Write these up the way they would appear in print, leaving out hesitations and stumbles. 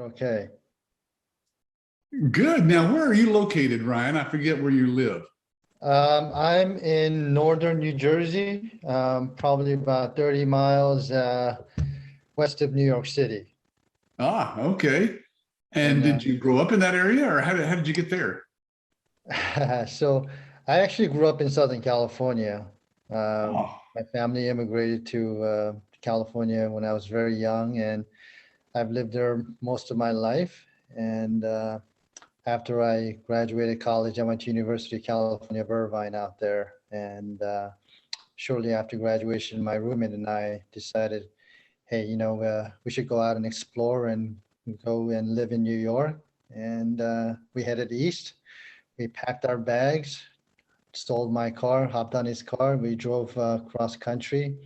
Okay. Good. Now, where are you located, Ryan? I forget where you live. I'm in northern New Jersey, probably about 30 miles west of New York City. Ah, okay. And And did you grow up in that area, or how did you get there? so I actually grew up in Southern California. Oh, My family immigrated to California when I was very young, and I've lived there most of my life. And after I graduated college, I went to University of California, Irvine out there. And shortly after graduation, my roommate and I decided, hey, we should go out and explore and go and live in New York. And we headed east. We packed our bags, stole my car, hopped on his car. We drove cross country,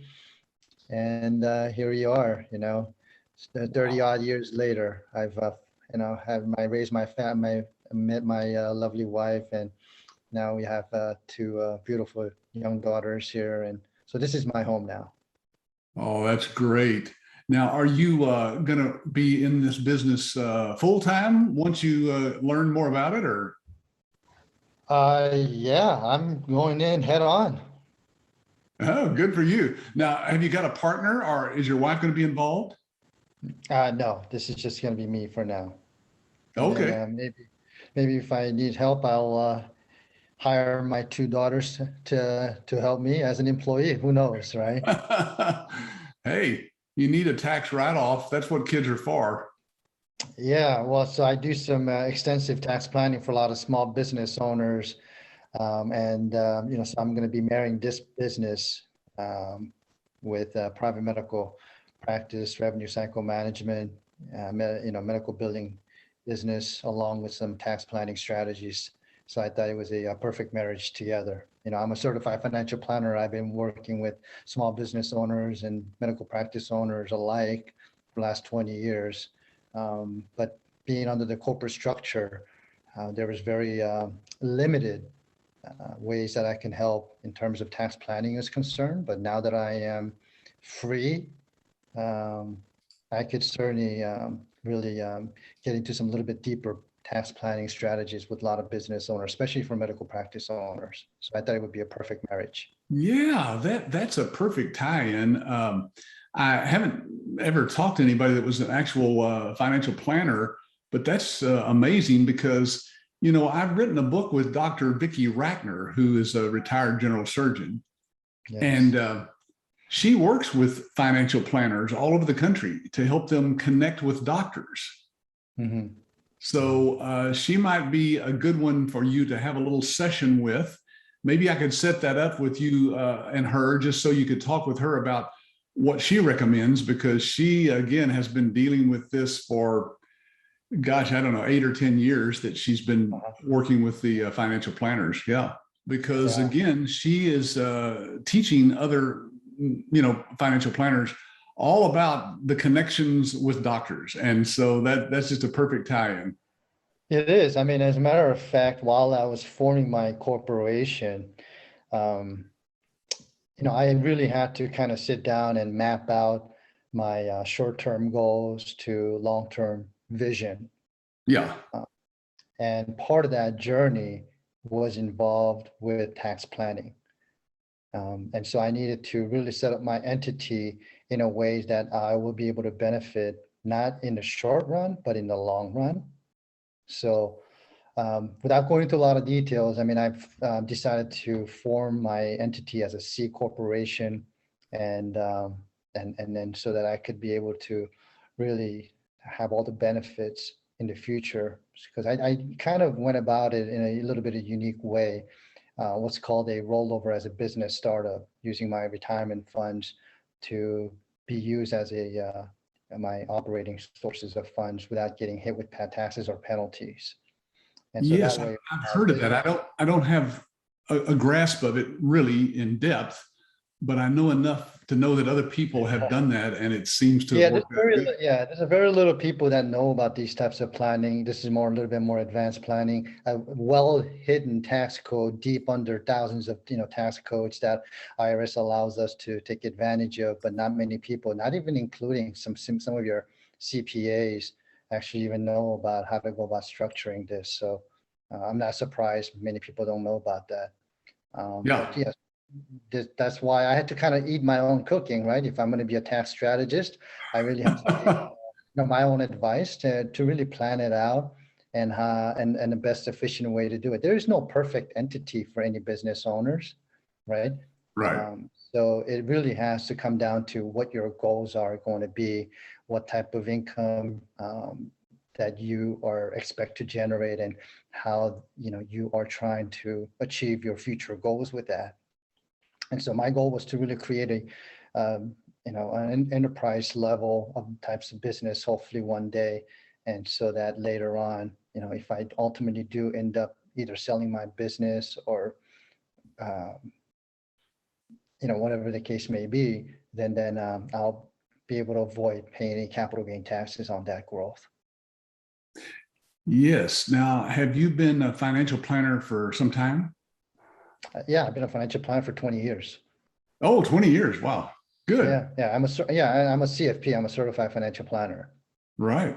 and here we are. 30 wow. odd years later. I've have my raised my family, met my lovely wife, and now we have two beautiful young daughters here, and so this is my home now. Oh, that's great. Now, are you going to be in this business full time once you learn more about it, or? Yeah, I'm going in head on. Oh, good for you. Now, have you got a partner, or is your wife going to be involved? No, this is just going to be me for now. And then Okay. maybe if I need help, I'll hire my two daughters to help me as an employee. Who knows, right? Hey, you need a tax write-off. That's what kids are for. Yeah, well, so I do some extensive tax planning for a lot of small business owners, and so I'm going to be marrying this business um, with private medical practice, revenue cycle management, medical billing business, along with some tax planning strategies. So I thought it was a perfect marriage together. I'm a certified financial planner. I've been working with small business owners and medical practice owners alike for the last 20 years. But being under the corporate structure, there was very limited ways that I can help in terms of tax planning is concerned. But now that I am free, um, I could certainly really get into some little bit deeper tax planning strategies with a lot of business owners, especially for medical practice owners. So I thought it would be a perfect marriage. Yeah, that's a perfect tie-in. I haven't ever talked to anybody that was an actual financial planner, but that's amazing because I've written a book with Dr. Vicki Rackner, who is a retired general surgeon, and Yes. she works with financial planners all over the country to help them connect with doctors. Hmm. So she might be a good one for you to have a little session with. Maybe I could set that up with you and her just so you could talk with her about what she recommends, because she, again, has been dealing with this for, gosh, I don't know, 8 or 10 years that she's been Uh-huh. working with the financial planners. Yeah. Because Yeah. again, she is teaching other, financial planners all about the connections with doctors. And so that's just a perfect tie-in. It is. I mean, as a matter of fact, while I was forming my corporation, um, I really had to kind of sit down and map out my short-term goals to long-term vision. Yeah. Uh, and part of that journey was involved with tax planning. And so I needed to really set up my entity in a way that I will be able to benefit not in the short run, but in the long run. So without going into a lot of details, I mean, I've decided to form my entity as a C corporation, and and then so that I could be able to really have all the benefits in the future. Because I kind of went about it in a little bit of a unique way, what's called a rollover as a business startup, using my retirement funds to be used as my operating sources of funds without getting hit with taxes or penalties. And so Yes, that way, I've heard of that. business. I don't have a grasp of it really in depth, but I know enough to know that other people have done that, and it seems to have Yeah, worked out good. there's a very little people that know about these types of planning. This is more a little bit more advanced planning, a well hidden tax code deep under thousands of tax codes that IRS allows us to take advantage of, but not many people, not even including some of your CPAs, actually even know about how to go about structuring this. So I'm not surprised many people don't know about that. Yeah. But yes, that's why I had to kind of eat my own cooking, right? If I'm going to be a tax strategist, I really have to take my own advice to really plan it out and the best efficient way to do it. There is no perfect entity for any business owners, right? Right. So it really has to come down to what your goals are going to be, what type of income that you are expect to generate, and how you are trying to achieve your future goals with that. And so my goal was to really create an enterprise level of types of business, hopefully one day. And so that later on, if I ultimately do end up either selling my business or, whatever the case may be, then I'll be able to avoid paying any capital gain taxes on that growth. Yes. Now, have you been a financial planner for some time? Yeah, I've been a financial planner for 20 years. Oh, 20 years. Wow. Good. Yeah, I'm a CFP. I'm a certified financial planner. Right.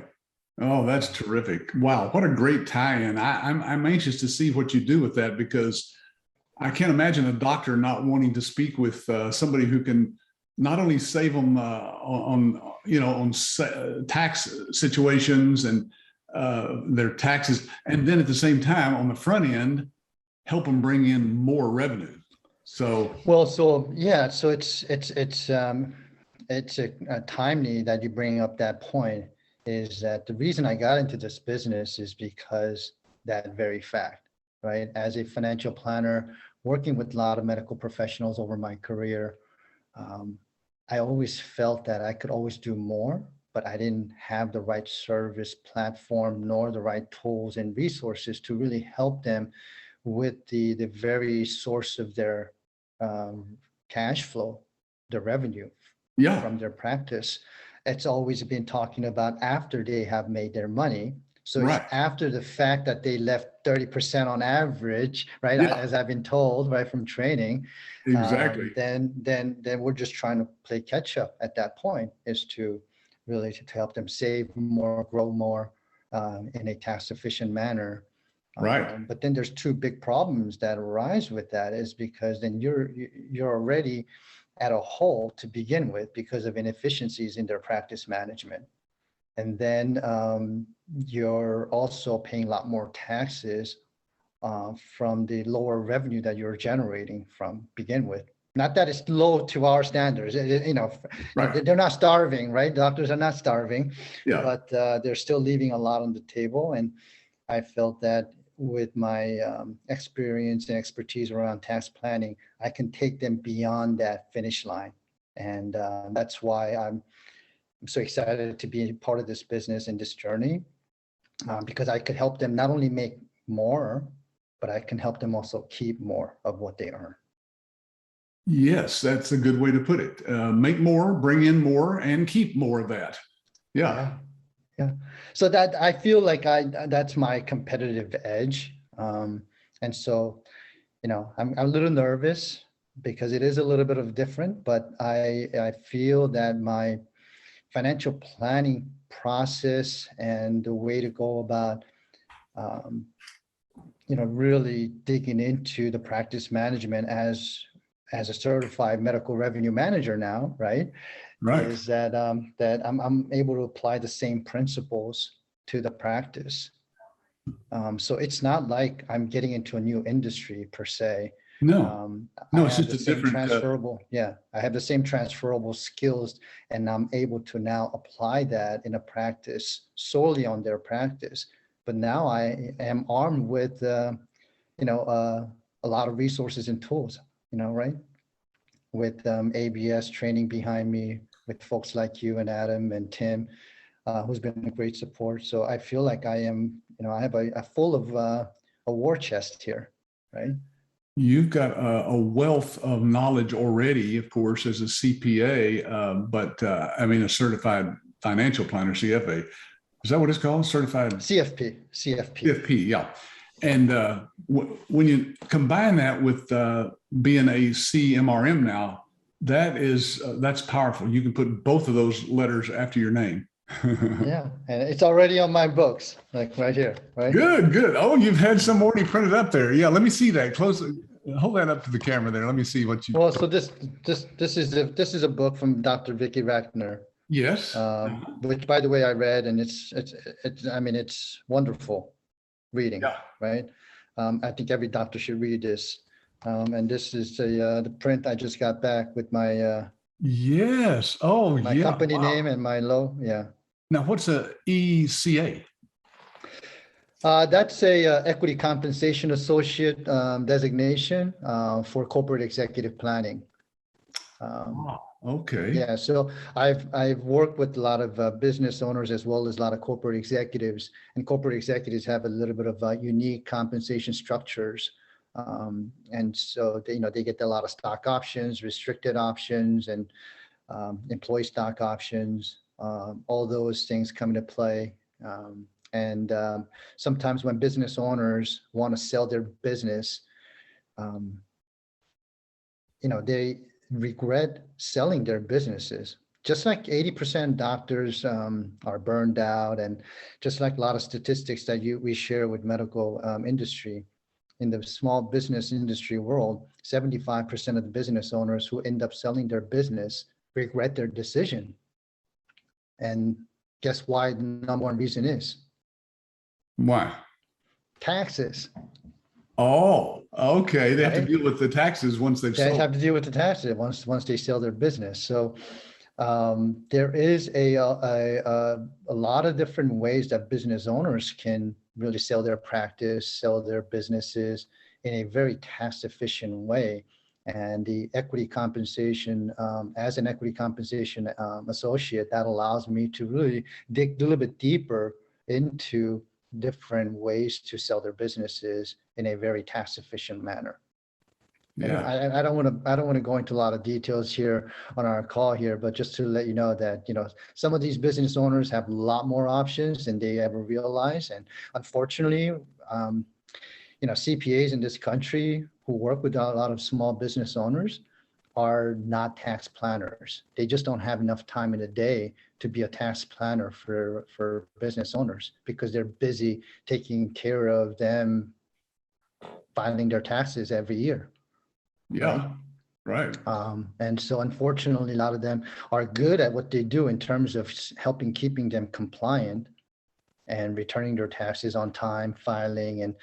Oh, that's terrific. Wow. What a great tie-in. I'm anxious to see what you do with that, because I can't imagine a doctor not wanting to speak with somebody who can not only save them on tax situations and their taxes, and then at the same time on the front end, help them bring in more revenue. So it's a timely that you bring up that point. Is that the reason I got into this business is because that very fact, right? As a financial planner, working with a lot of medical professionals over my career, I always felt that I could always do more, but I didn't have the right service platform nor the right tools and resources to really help them with the very source of their cash flow, the revenue from their practice. It's always been talking about after they have made their money. So it's after the fact that they left 30% on average, right? Yeah. As I've been told, right, from training. Exactly. Then we're just trying to play catch up at that point, is to really to help them save more, grow more in a tax efficient manner. Right. But then there's two big problems that arise with that, is because then you're already at a hole to begin with because of inefficiencies in their practice management. And then you're also paying a lot more taxes from the lower revenue that you're generating from begin with. Not that it's low to our standards, Right. they're not starving, right? Doctors are not starving, Yeah. but they're still leaving a lot on the table. And I felt that with my experience and expertise around tax planning, I can take them beyond that finish line. And that's why I'm so excited to be part of this business and this journey, because I could help them not only make more, but I can help them also keep more of what they earn. Yes, that's a good way to put it. Make more, bring in more, and keep more of that. Yeah. Yeah. So that I feel like that's my competitive edge. And so, I'm a little nervous because it is a little bit of different, but I feel that my financial planning process and the way to go about, really digging into the practice management as a certified medical revenue manager now, right? Right. Is that I'm able to apply the same principles to the practice. So it's not like I'm getting into a new industry per se. No, it's just a different I have the same transferable skills, and I'm able to now apply that in a practice solely on their practice. But now I am armed with, a lot of resources and tools, right? With ABS training behind me, with folks like you and Adam and Tim, who's been a great support. So I feel like I am, I have a full of a war chest here, right? You've got a wealth of knowledge already, of course, as a CPA, but a certified financial planner, CFA. Is that what it's called? Certified CFP, yeah. And when you combine that with being a CMRM now, that's powerful. You can put both of those letters after your name. Yeah, and it's already on my books, like right here, right? Good, good. Oh, you've had some already printed up there. Yeah, let me see that. Close. Hold that up to the camera there. Let me see what you. Well, so this is a book from Dr. Vicky Ratner, Yes. which, by the way, I read, and it's I mean, it's wonderful reading, Yeah. right? I think every doctor should read this. And this is the print I just got back with Yes. Oh, my yeah. company Wow. name and my logo. Yeah. Now, what's a ECA? That's a equity compensation associate designation for corporate executive planning. Wow. Okay. Yeah, so I've worked with a lot of business owners as well as a lot of corporate executives, and corporate executives have a little bit of unique compensation structures. And so they get a lot of stock options, restricted options, and employee stock options. All those things come into play. And sometimes when business owners want to sell their business, um, they regret selling their businesses. Just like 80% doctors are burned out, and just like a lot of statistics that we share with medical industry, in the small business industry world, 75% of the business owners who end up selling their business regret their decision. And guess why the number one reason is? Why? Taxes, Oh, okay. They have to right? deal with the taxes once they've They sold. have to deal with the taxes once they sell their business. So there is a lot of different ways that business owners can really sell their practice, sell their businesses in a very tax efficient way. And the equity compensation, as an equity compensation associate, that allows me to really dig a little bit deeper into different ways to sell their businesses in a very tax efficient manner. And Yeah. I don't want to go into a lot of details here on our call here, but just to let you know that, some of these business owners have a lot more options than they ever realize. And unfortunately, CPAs in this country who work with a lot of small business owners are not tax planners. They just don't have enough time in the day to be a tax planner for business owners because they're busy taking care of them filing their taxes every year. Right. Yeah. Right. And so unfortunately, a lot of them are good at what they do in terms of helping keeping them compliant and returning their taxes on time, filing, and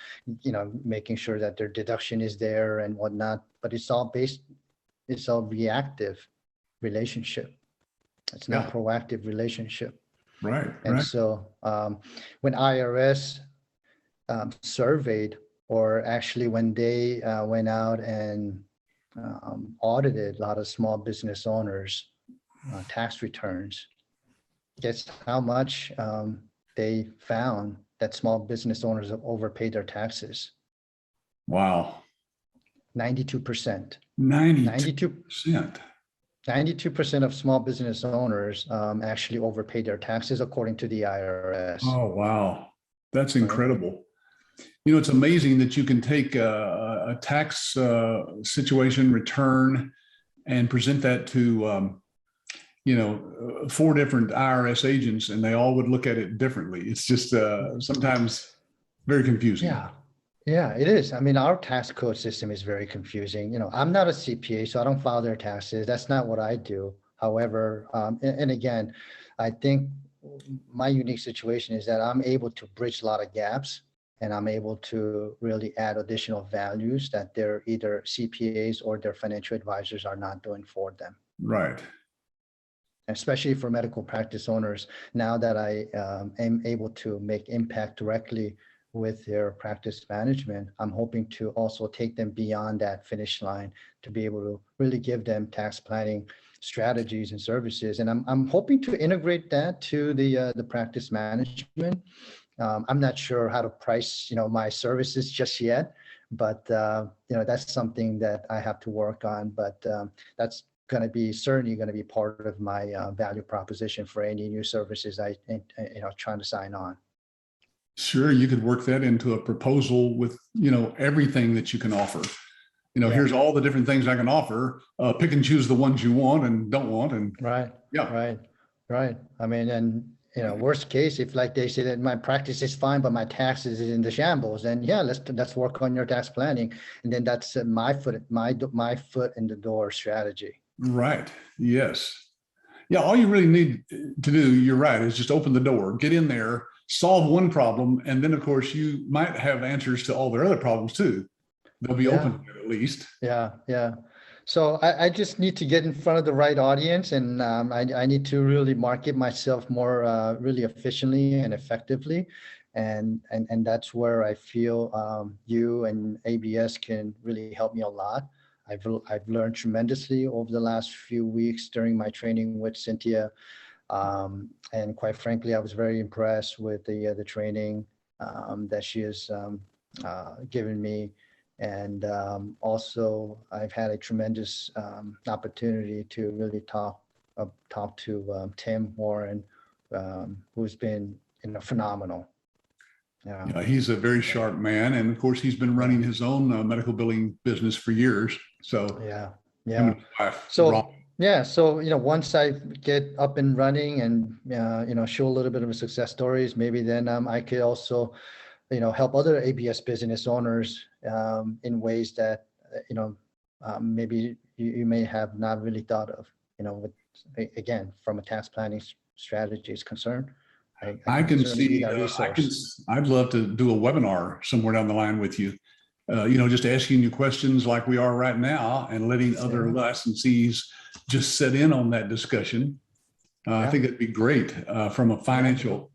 making sure that their deduction is there and whatnot. But it's all reactive relationship. It's not Yeah. proactive relationship. Right. And Right. so when IRS surveyed, or actually when they went out and audited a lot of small business owners' tax returns, guess how much they found that small business owners have overpaid their taxes? Wow. 92%. 92%. 92% of small business owners actually overpaid their taxes according to the IRS. Oh, wow. That's Right? incredible. It's amazing that you can take a tax situation return and present that to, 4 different IRS agents, and they all would look at it differently. It's just sometimes very confusing. Yeah, it is. I mean, our tax code system is very confusing. I'm not a CPA, so I don't file their taxes. That's not what I do. However, and again, I think my unique situation is that I'm able to bridge a lot of gaps, and I'm able to really add additional values that their either CPAs or their financial advisors are not doing for them. Right. Especially for medical practice owners, now that I am able to make impact directly with their practice management, I'm hoping to also take them beyond that finish line to be able to really give them tax planning strategies and services. And I'm hoping to integrate that to the practice management. I'm not sure how to price, my services just yet, but that's something that I have to work on. But that's certainly going to be part of my value proposition for any new services I trying to sign on. Sure, you could work that into a proposal with, everything that you can offer. Yeah. Here's all the different things I can offer. Pick and choose the ones you want and don't want. And Right. yeah. Right. I mean, worst case, if like they say that my practice is fine, but my taxes is in the shambles, then yeah, let's work on your tax planning. And then that's my foot in the door strategy. Right. Yes. Yeah. All you really need to do, you're right, is just open the door, get in there, solve one problem. And then, of course, you might have answers to all their other problems too. They'll be open to it at least. Yeah. Yeah. So I just need to get in front of the right audience, and I need to really market myself more really efficiently and effectively. And that's where I feel you and ABS can really help me a lot. I've learned tremendously over the last few weeks during my training with Cynthia. And quite frankly, I was very impressed with the training that she has given me. And also, I've had a tremendous opportunity to really talk to Tim Warren, who's been phenomenal. Yeah, he's a very sharp man, and of course, he's been running his own medical billing business for years. So yeah. So once I get up and running and show a little bit of a success stories, maybe then I could also help other ABS business owners in ways that maybe you may have not really thought of. With, again, from a tax planning strategy is concerned. I can see. I'd love to do a webinar somewhere down the line with you. Just asking you questions like we are right now, and letting other licensees just sit in on that discussion. I think it'd be great from a financial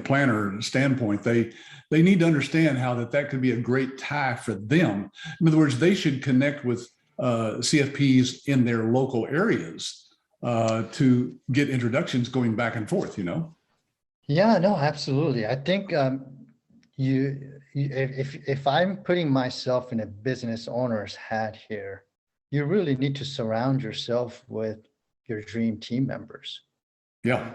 planner standpoint. They need to understand how that could be a great tie for them. In other words, they should connect with CFPs in their local areas to get introductions going back and forth. Yeah, no, absolutely. I think if I'm putting myself in a business owner's hat here, you really need to surround yourself with your dream team members. Yeah.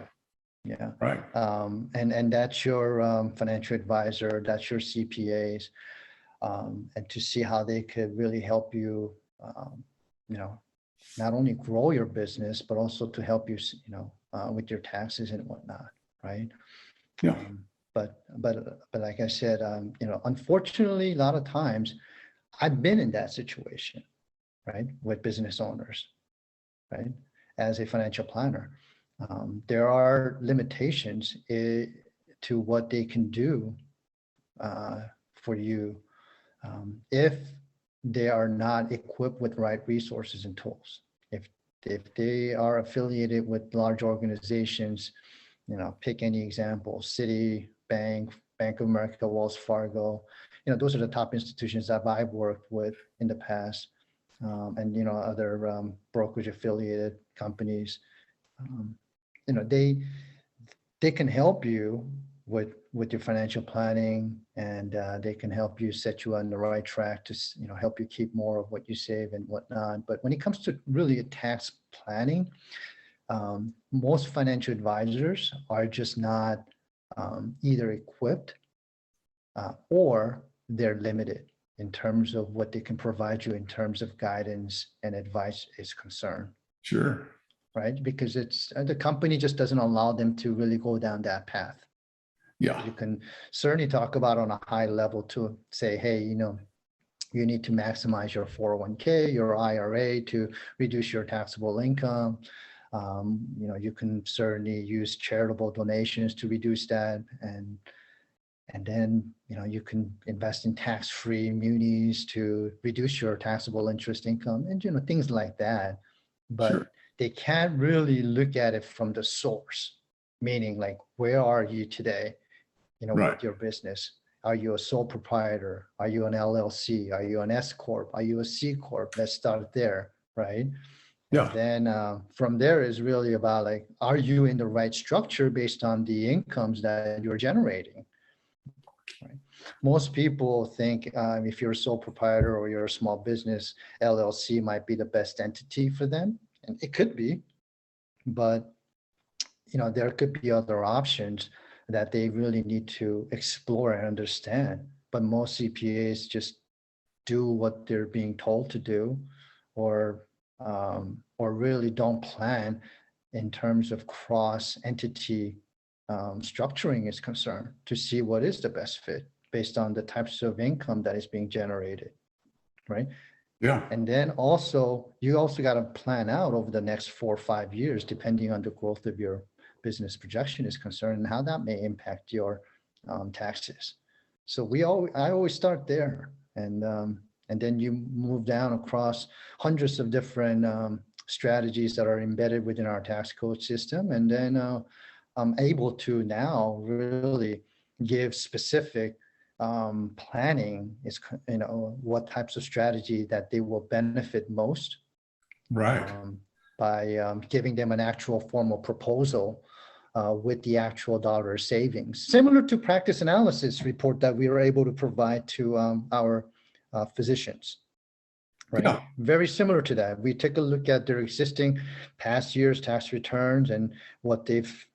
Yeah. Right. And that's your financial advisor, that's your CPAs, and to see how they could really help you, not only grow your business, but also to help you, with your taxes and whatnot. Right. Yeah. But like I said, unfortunately, a lot of times I've been in that situation, right, with business owners, right, as a financial planner. There are limitations to what they can do for you if they are not equipped with right resources and tools. If they are affiliated with large organizations, pick any example: Citi, Bank of America, Wells Fargo. Those are the top institutions that I've worked with in the past, and other brokerage affiliated companies. They can help you with your financial planning, and they can help you set you on the right track to help you keep more of what you save and whatnot. But when it comes to really a tax planning, most financial advisors are just not either equipped or they're limited in terms of what they can provide you in terms of guidance and advice is concerned. Sure. Right? Because the company just doesn't allow them to really go down that path. Yeah. You can certainly talk about on a high level to say, hey, you need to maximize your 401k, your IRA to reduce your taxable income. You can certainly use charitable donations to reduce that. And then, you can invest in tax-free munis to reduce your taxable interest income and, things like that. But they can't really look at it from the source, meaning like, where are you today, with your business? Are you a sole proprietor? Are you an LLC? Are you an S Corp? Are you a C Corp? Let's start there, right? Yeah. And then from there is really about like, are you in the right structure based on the incomes that you're generating? Right. Most people think if you're a sole proprietor or you're a small business, LLC might be the best entity for them. And it could be, but there could be other options that they really need to explore and understand. But most CPAs just do what they're being told to do, or really don't plan in terms of cross entity structuring is concerned, to see what is the best fit based on the types of income that is being generated, right? Yeah. And then also, you also got to plan out over the next 4 or 5 years, depending on the growth of your business projection is concerned, and how that may impact your taxes. So I always start there, and then you move down across hundreds of different strategies that are embedded within our tax code system, and then I'm able to now really give specific planning is, what types of strategy that they will benefit most, Right. by giving them an actual formal proposal with the actual dollar savings, similar to practice analysis report that we were able to provide to our physicians. Right. Yeah. Very similar to that. We take a look at their existing past year's tax returns and what they've,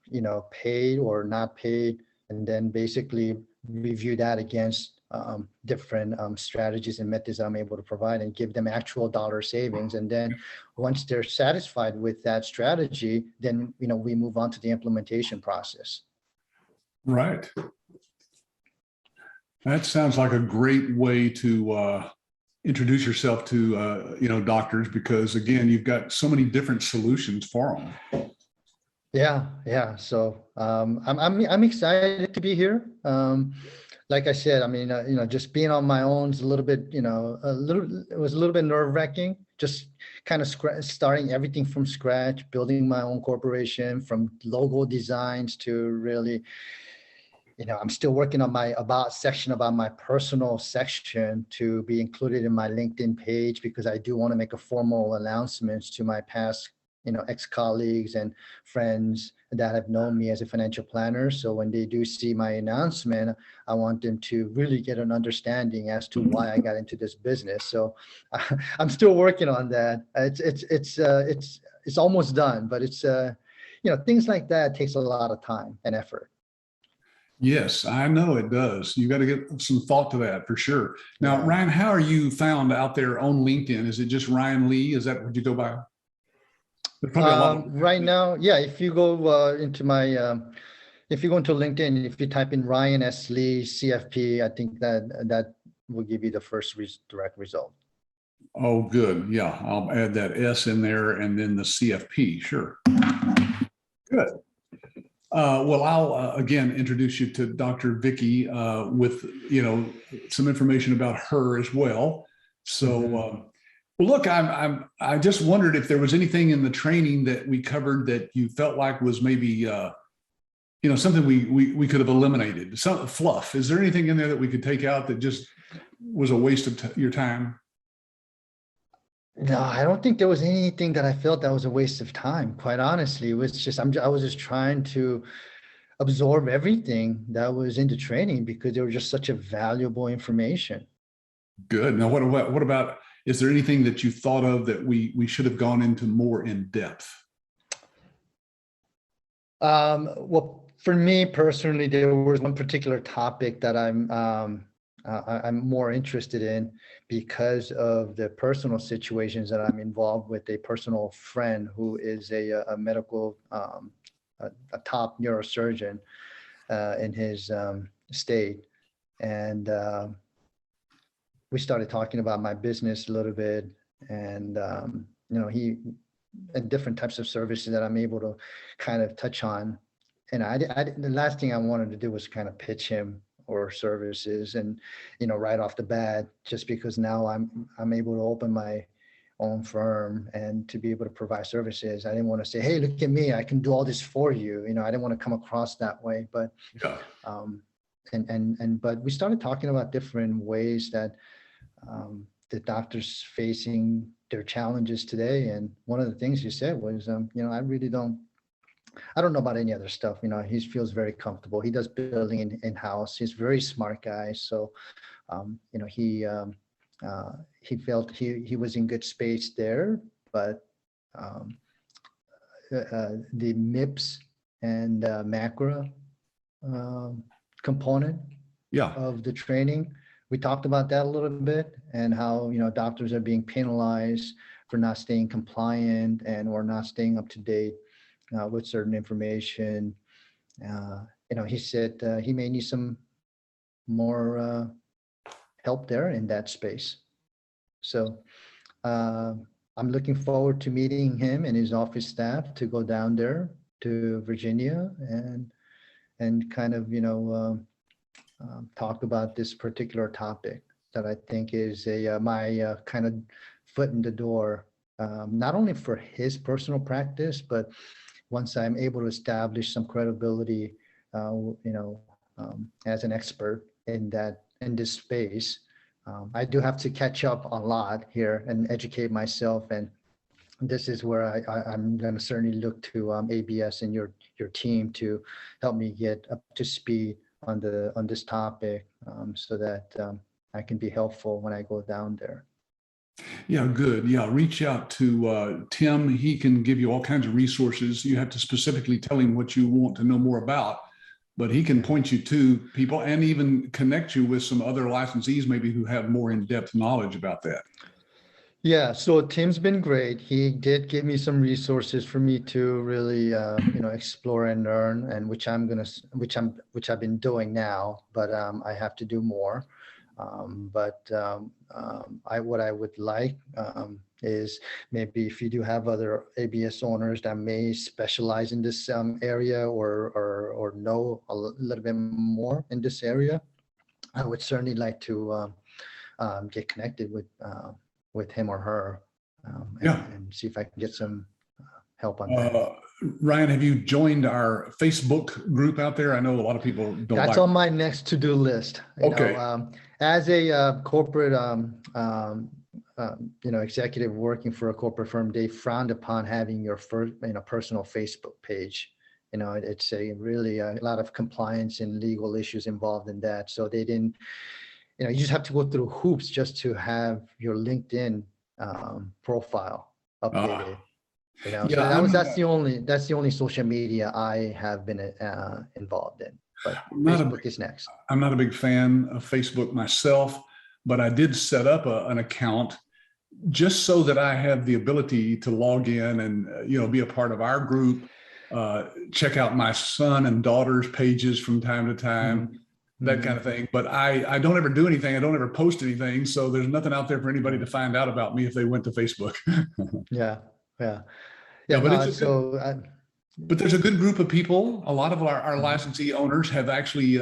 paid or not paid, and then basically review that against different strategies and methods I'm able to provide, and give them actual dollar savings. And then once they're satisfied with that strategy, then, we move on to the implementation process. Right. That sounds like a great way to introduce yourself to doctors, because again, you've got so many different solutions for them. Yeah. So I'm excited to be here. Like I said, I mean, just being on my own is a little bit, it was a little bit nerve-wracking. Just kind of starting everything from scratch, building my own corporation, from logo designs to really, I'm still working on my about section, about my personal section, to be included in my LinkedIn page, because I do want to make a formal announcements to my past, ex-colleagues and friends that have known me as a financial planner. So when they do see my announcement, I want them to really get an understanding as to why I got into this business. So I'm still working on that. It's almost done, but it's things like that takes a lot of time and effort. Yes, I know it does. You got to get some thought to that for sure. Now, Yeah. Ryan, how are you found out there on LinkedIn? Is it just Ryan Lee? Is that what you go by? There's probably a lot of- Right now, yeah. If you go into my, if you go into LinkedIn, if you type in Ryan S. Lee CFP, I think that will give you the first direct result. Oh, good. Yeah, I'll add that S in there, and then the CFP. Sure. Good. Well, I'll again introduce you to Dr. Vicky with some information about her as well. So, well, look, I just wondered if there was anything in the training that we covered that you felt like was maybe something we could have eliminated. Some fluff. Is there anything in there that we could take out that just was a waste of your time? No, I don't think there was anything that I felt that was a waste of time. Quite honestly, it was just I was just trying to absorb everything that was in the training, because they were just such a valuable information. Good. Now, what about? Is there anything that you thought of that we should have gone into more in depth? Well, for me personally, there was one particular topic that I'm more interested in, because of the personal situations that I'm involved with. A personal friend who is a medical, a top neurosurgeon in his state. And we started talking about my business a little bit, and, he and different types of services that I'm able to kind of touch on. And the last thing I wanted to do was kind of pitch him or services, and right off the bat, just because now I'm able to open my own firm and to be able to provide services. I didn't want to say, hey, look at me, I can do all this for you. I didn't want to come across that way. But Yeah. But we started talking about different ways that the doctors facing their challenges today. And one of the things you said was, I don't know about any other stuff. He feels very comfortable. He does billing in-house. He's a very smart guy. So, he felt he was in good space there. But the MIPS and macro component of the training, we talked about that a little bit, and how doctors are being penalized for not staying compliant and or not staying up to date with certain information. he said he may need some more help there in that space. So I'm looking forward to meeting him and his office staff to go down there to Virginia and kind of, talk about this particular topic that I think is my kind of foot in the door, not only for his personal practice, but once I'm able to establish some credibility, as an expert in this space. I do have to catch up a lot here and educate myself, and this is where I'm going to certainly look to ABS and your team to help me get up to speed on this topic, so that I can be helpful when I go down there. Yeah, good. Yeah, reach out to Tim. He can give you all kinds of resources. You have to specifically tell him what you want to know more about, but he can point you to people and even connect you with some other licensees maybe who have more in-depth knowledge about that. Yeah, so Tim's been great. He did give me some resources for me to really, explore and learn, and which I've been doing now, but I have to do more. What I would like is maybe if you do have other ABS owners that may specialize in this area or know a little bit more in this area, I would certainly like to get connected with him or her, and see if I can get some help on that. Ryan, have you joined our Facebook group out there? I know a lot of people don't. That's on my next to-do list. Okay. As a corporate, executive working for a corporate firm, they frowned upon having your first, personal Facebook page. It's really a lot of compliance and legal issues involved in that. So they didn't, you just have to go through hoops just to have your LinkedIn profile updated. So that's the only social media I have been involved in. But Facebook is next. I'm not a big fan of Facebook myself, but I did set up an account just so that I have the ability to log in and be a part of our group, check out my son and daughter's pages from time to time, that kind of thing. But I don't ever do anything. I don't ever post anything. So there's nothing out there for anybody to find out about me if they went to Facebook. Yeah. But there's a good group of people. A lot of our licensee owners have actually,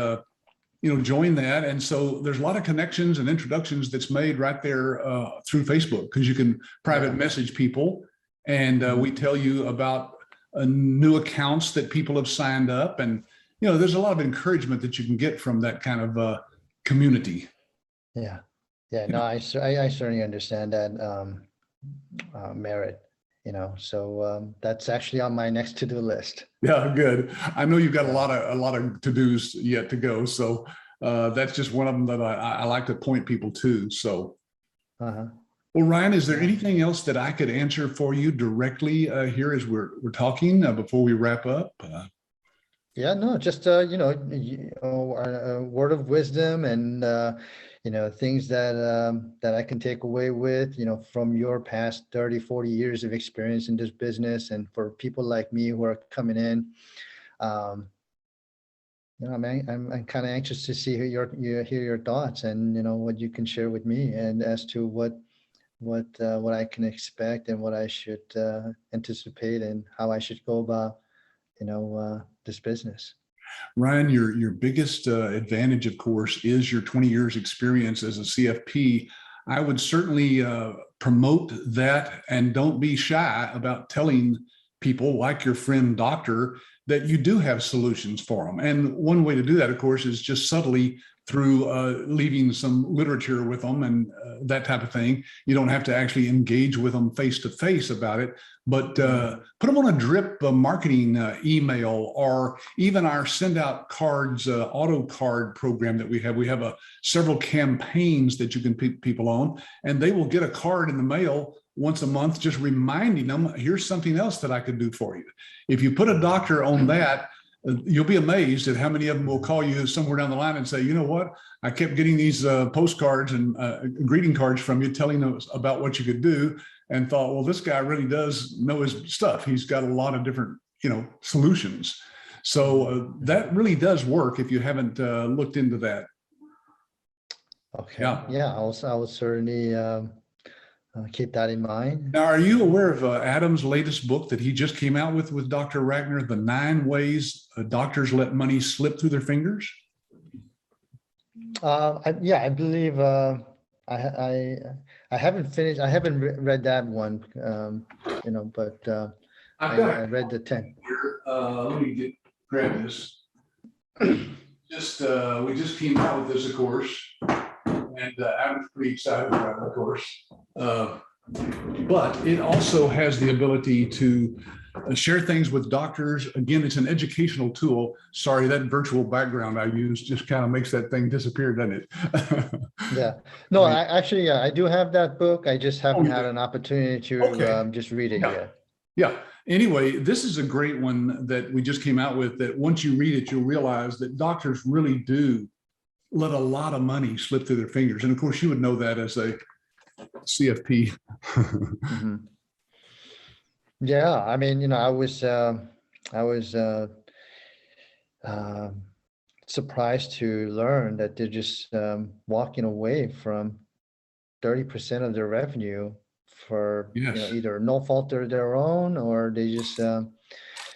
joined that. And so there's a lot of connections and introductions that's made right there through Facebook, because you can private message people. And we tell you about new accounts that people have signed up. And, there's a lot of encouragement that you can get from that kind of community. Yeah. No, I certainly understand that merit. So that's actually on my next to-do list. Yeah, good. I know you've got a lot of to-dos yet to go. So that's just one of them that I like to point people to. So, well, Ryan, is there anything else that I could answer for you directly here as we're talking before we wrap up? Yeah, no, just a word of wisdom and things that I can take away with, from your past 30, 40 years of experience in this business. And for people like me who are coming in, I'm kind of anxious to see hear your thoughts and, what you can share with me, and as to what I can expect and what I should anticipate and how I should go about, this business. Ryan, your biggest advantage, of course, is your 20 years experience as a CFP. I would certainly promote that, and don't be shy about telling people like your friend doctor that you do have solutions for them. And one way to do that, of course, is just subtly through leaving some literature with them and that type of thing. You don't have to actually engage with them face to face about it, but put them on a drip marketing email, or even our send out cards, auto card program that we have. We have several campaigns that you can put people on, and they will get a card in the mail once a month, just reminding them, here's something else that I could do for you. If you put a doctor on that, you'll be amazed at how many of them will call you somewhere down the line and say, you know what, I kept getting these postcards and greeting cards from you telling us about what you could do, and thought, well, this guy really does know his stuff. He's got a lot of different, solutions. So that really does work if you haven't looked into that. Okay. Yeah. Yeah, I will certainly keep that in mind. Now, are you aware of Adam's latest book that he just came out with Dr. Wagner, The 9 Ways Doctors Let Money Slip Through Their Fingers? I believe I haven't finished. I haven't read that one, but I read the 10. Here, let me grab this. We just came out with this, of course, and I'm pretty excited about it, of course. But it also has the ability to share things with doctors. Again, it's an educational tool. Sorry, that virtual background I use just kind of makes that thing disappear, doesn't it? Yeah. No, I do have that book. I just haven't had an opportunity to just read it yet. Yeah. Anyway, this is a great one that we just came out with, that once you read it, you'll realize that doctors really do let a lot of money slip through their fingers. And of course, you would know that as a CFP. Mm-hmm. Yeah, I mean, I was surprised to learn that they're just walking away from 30% of their revenue for either no fault of their own, or they just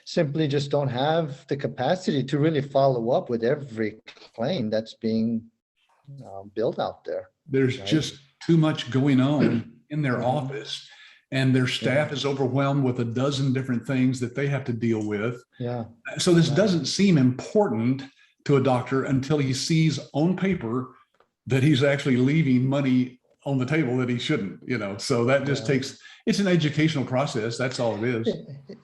simply just don't have the capacity to really follow up with every claim that's being built out there. There's just too much going on in their office, and their staff is overwhelmed with a dozen different things that they have to deal with. Yeah. So this doesn't seem important to a doctor until he sees on paper that he's actually leaving money on the table that he shouldn't, so that just it's an educational process. That's all it is.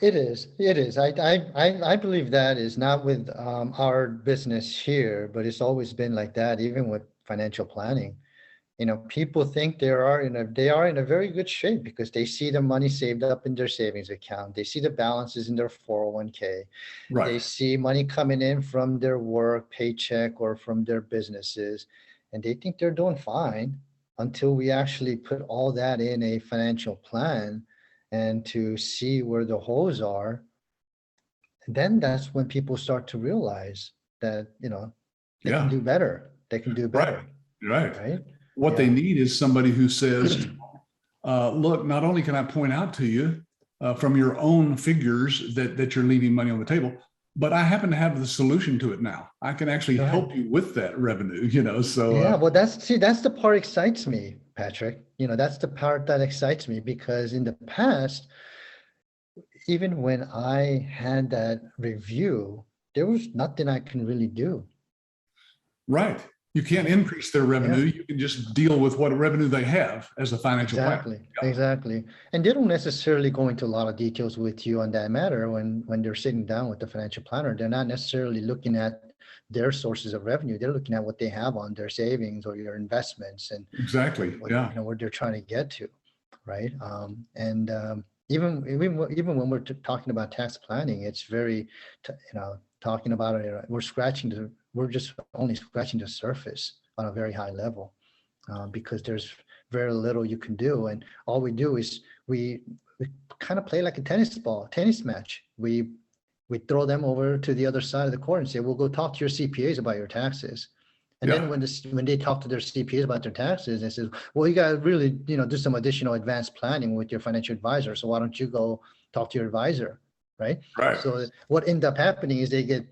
It is. I believe that is not with our business here, but it's always been like that, even with financial planning. People think they are in a very good shape because they see the money saved up in their savings account. They see the balances in their 401k. Right. They see money coming in from their work paycheck or from their businesses, and they think they're doing fine until we actually put all that in a financial plan and to see where the holes are. And then that's when people start to realize that, they can do better. They can do better. Right. What they need is somebody who says, look, not only can I point out to you from your own figures that you're leaving money on the table, but I happen to have the solution to it now. I can actually help you with that revenue, so. Yeah, well, that's the part excites me, Patrick. That's the part that excites me, because in the past, even when I had that review, there was nothing I can really do. Right. You can't increase their revenue. You can just deal with what revenue they have as a financial plan. Exactly. And they don't necessarily go into a lot of details with you on that matter when they're sitting down with the financial planner. They're not necessarily looking at their sources of revenue. They're looking at what they have on their savings or your investments and where they're trying to get to, right? Even when we're talking about tax planning, it's very, talking about it, we're just only scratching the surface on a very high level, because there's very little you can do. And all we do is we kind of play like a tennis match. We throw them over to the other side of the court and say, we'll go talk to your CPAs about your taxes. And then when they talk to their CPAs about their taxes, they say, well, you got to really, do some additional advanced planning with your financial advisor. So why don't you go talk to your advisor, right? So what ended up happening is they get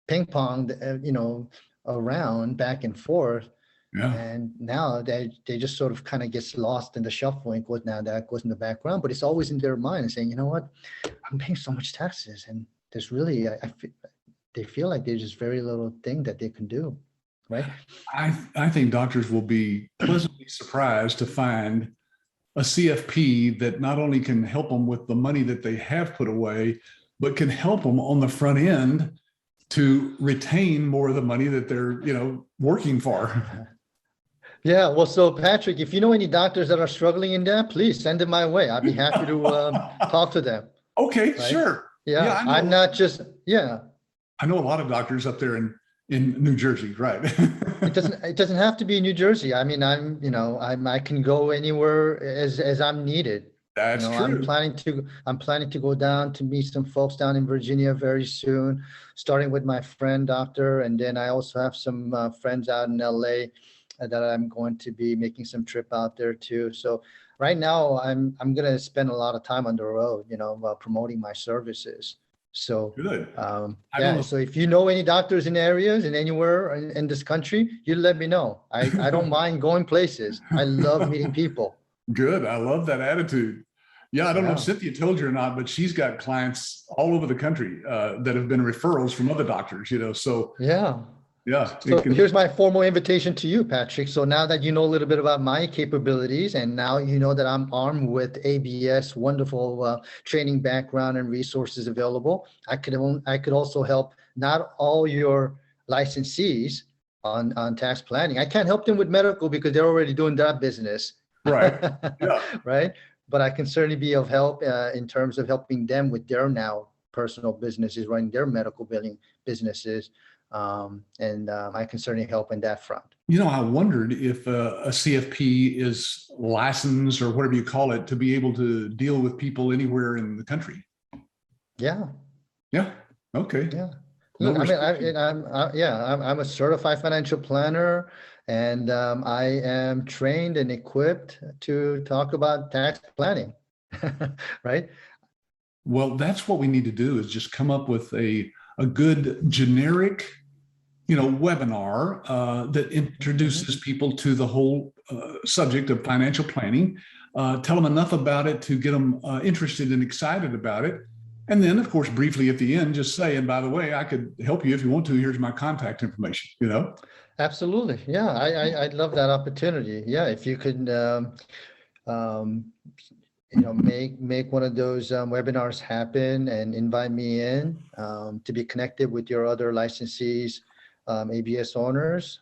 ping-ponged, around back and forth. And now they just sort of kind of gets lost in the shuffle and goes in the background, but it's always in their mind and saying, you know what, I'm paying so much taxes, and there's really, they feel like there's just very little thing that they can do. Right. I think doctors will be pleasantly surprised to find a CFP that not only can help them with the money that they have put away, but can help them on the front end to retain more of the money that they're, working for. Yeah. Well, so Patrick, if you know any doctors that are struggling in that, please send them my way. I'd be happy to talk to them. Okay, right? Sure. Yeah. I'm not just, I know a lot of doctors up there in New Jersey, right? It doesn't have to be in New Jersey. I mean, I can go anywhere as I'm needed. That's true. I'm planning to go down to meet some folks down in Virginia very soon, starting with my friend doctor, and then I also have some friends out in LA that I'm going to be making some trip out there too. So right now I'm going to spend a lot of time on the road, promoting my services. So Good. I don't yeah, know. so if you know any doctors in areas and anywhere in this country, you let me know. I don't mind going places. I love meeting people. Good. I love that attitude. Yeah, I don't know if Yeah. Cynthia told you or not, but she's got clients all over the country that have been referrals from other doctors, So Yeah. yeah, So here's my formal invitation to you, Patrick. So now that you know a little bit about my capabilities, and now you know that I'm armed with ABS, wonderful training background and resources available, I could also help not all your licensees on tax planning. I can't help them with medical because they're already doing that business. right. Yeah. Right. But I can certainly be of help in terms of helping them with their now personal businesses, running their medical billing businesses. I can certainly help in that front. I wondered if a CFP is licensed or whatever you call it to be able to deal with people anywhere in the country. Yeah. Yeah. Okay. Yeah. No Look, restriction. I'm a certified financial planner, and I am trained and equipped to talk about tax planning, right? Well, that's what we need to do is just come up with a good generic, webinar that introduces people to the whole subject of financial planning, tell them enough about it to get them interested and excited about it. And then, of course, briefly at the end, just say, and by the way, I could help you if you want to. Here's my contact information, Absolutely. Yeah, I'd love that opportunity. Yeah, if you could, make one of those webinars happen and invite me in to be connected with your other licensees, ABS owners.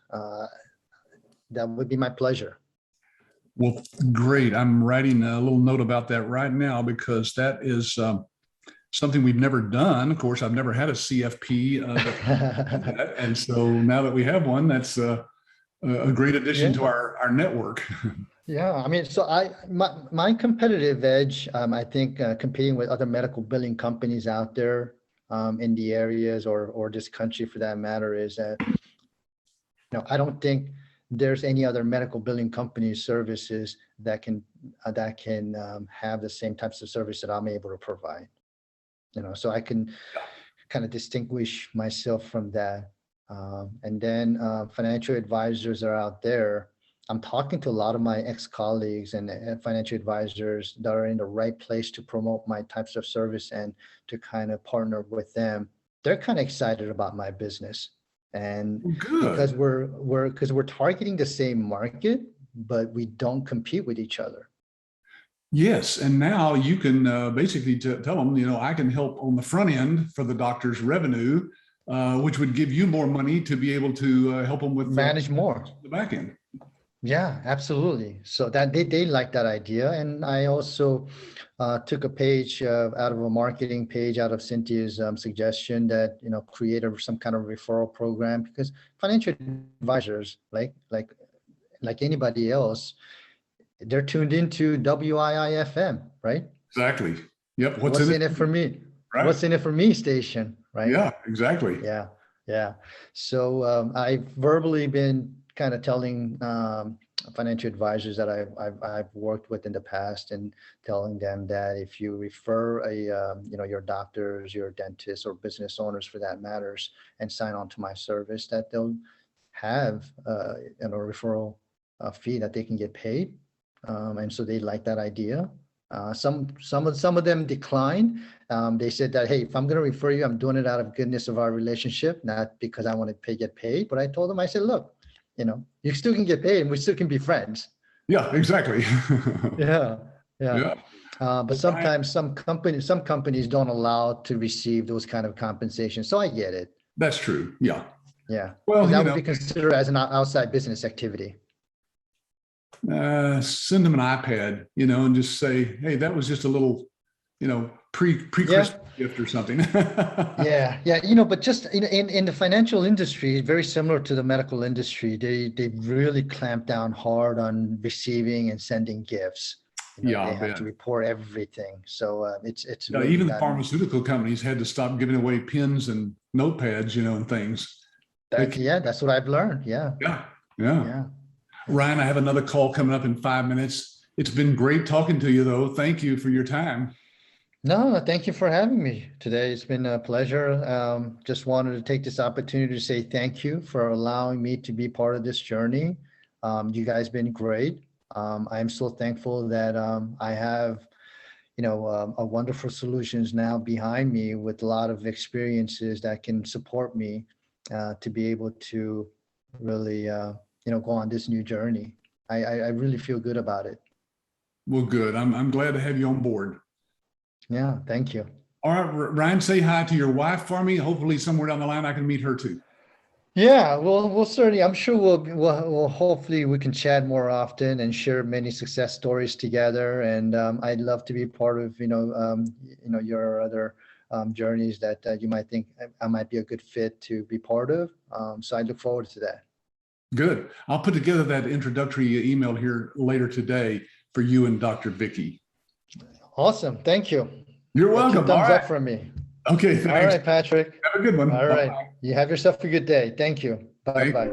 That would be my pleasure. Well, great. I'm writing a little note about that right now because that is something we've never done. Of course, I've never had a CFP. And so now that we have one, that's a great addition to our network. Yeah, I mean, so my competitive edge, I think competing with other medical billing companies out there in the areas or this country for that matter is that, I don't think there's any other medical billing company services that can have the same types of service that I'm able to provide. So I can kind of distinguish myself from that. And then financial advisors are out there. I'm talking to a lot of my ex-colleagues and financial advisors that are in the right place to promote my types of service and to kind of partner with them. They're kind of excited about my business. And because we're targeting the same market, but we don't compete with each other. Yes, and now you can basically tell them, I can help on the front end for the doctor's revenue, which would give you more money to be able to help them with manage more the back end. Yeah, absolutely. So that they like that idea, and I also took a page out of a marketing page out of Cynthia's suggestion that create some kind of referral program, because financial advisors, like anybody else, they're tuned into WIIFM, right? Exactly. Yep. What's in it for me? Right. What's in it for me station, right? Yeah, exactly. Yeah. So I've verbally been kind of telling financial advisors that I've worked with in the past, and telling them that if you refer your doctors, your dentists, or business owners for that matters, and sign on to my service, that they'll have a referral fee that they can get paid. And so they like that idea. Some of them decline. They said that, hey, if I'm going to refer you, I'm doing it out of goodness of our relationship, not because I want to get paid. But I told them, I said, look, you still can get paid and we still can be friends. Yeah, exactly. Yeah. But sometimes some companies don't allow to receive those kind of compensations. So I get it. That's true. Yeah. Well, that would be considered as an outside business activity. Send them an iPad, and just say, hey, that was just a little, pre-Christmas gift or something. Yeah. But just in the financial industry, very similar to the medical industry, they really clamp down hard on receiving and sending gifts. Yeah, they I have bet. to report everything. So it's Yeah, really even the gotten pharmaceutical companies had to stop giving away pens and notepads, and things. They, that. Yeah, that's what I've learned. Yeah, yeah, yeah. yeah. Ryan, I have another call coming up in 5 minutes. It's been great talking to you, though. Thank you for your time. No, thank you for having me today. It's been a pleasure. Just wanted to take this opportunity to say thank you for allowing me to be part of this journey. You guys been great. I'm so thankful that I have, a wonderful solutions now behind me with a lot of experiences that can support me to be able to really, go on this new journey. I really feel good about it. Well, good. I'm glad to have you on board. Yeah, thank you. All right, Ryan, say hi to your wife for me. Hopefully, somewhere down the line, I can meet her too. Yeah, we'll certainly. I'm sure we'll hopefully we can chat more often and share many success stories together. And I'd love to be part of your other journeys that you might think I might be a good fit to be part of. So I look forward to that. Good. I'll put together that introductory email here later today for you and Dr. Vicky. Awesome. Thank you. You're Two welcome. All thumbs right. up from me. Okay. All Thanks. right, Patrick. Have a good one. All right. Bye-bye. You have yourself a good day. Thank you. Bye Thank bye.